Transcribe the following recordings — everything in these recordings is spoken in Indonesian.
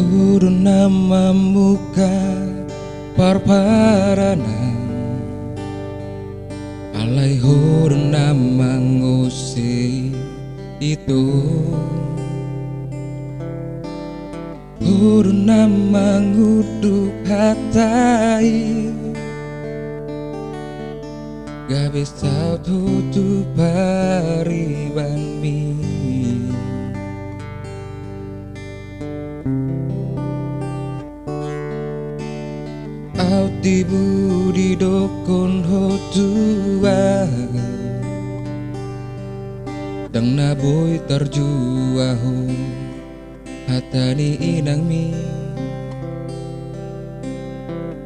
Huru nama muka parparana alai huru nama ngusi itu huru nama nguduk hatai gak bisa tutup pariban mi au tibu di dokon hotua dang na boy terjuaho hatani inang mi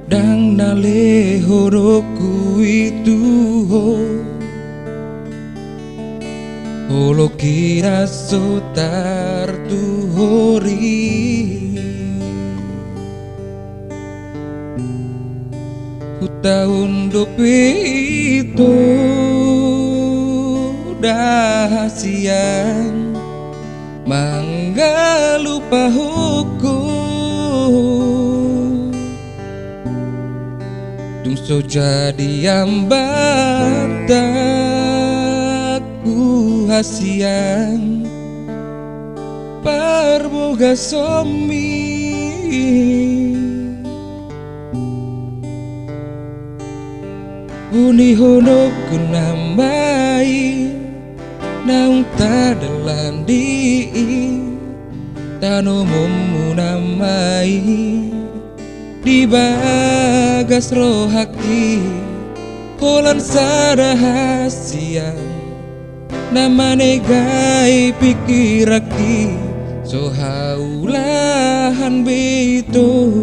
dang na leho roku itu ho holo kira sotar tu hori tahun itu dahasian mangga lupa hukum dung so jadi ambataku hasian parboga somi Uni honok ku nambai naung tadalan di tano momu namai di bagas rohaki holan sarahasia namane gai pikiraki so haulahan beito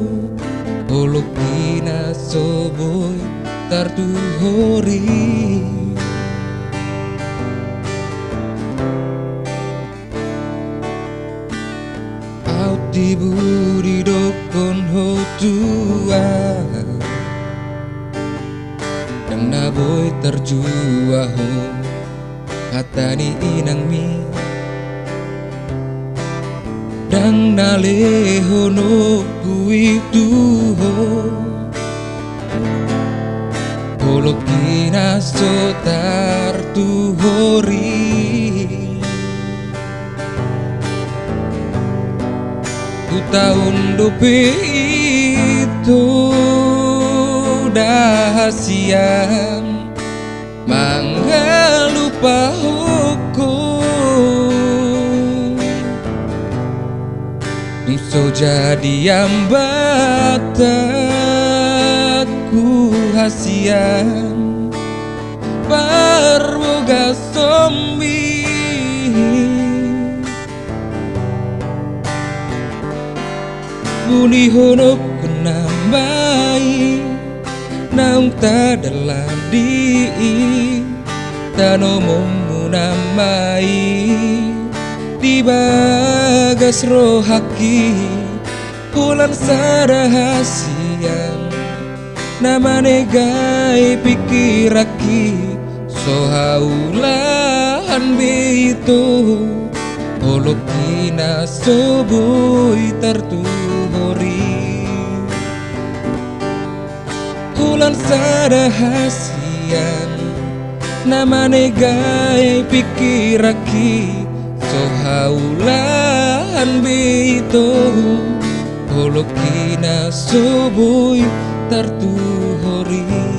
holokina soboy tartu hori au tibu di dokon hotua dang na boy terjuaho hatani inang mi dang na leho no kuitu ho Holokina sotar tu hori ku tahun itu dahasian mangga lupa hukum so jadi ambatatku hasian parboga sombi buni honok kenambai naung tadalan di tano momu namai di bagas rohaki bulan sarahasian namane gai pikiraki so haulahan beito holokina soboy tartu hori bulan sarahasian namane gai pikiraki so haulahan beito holokina soboy tartu hori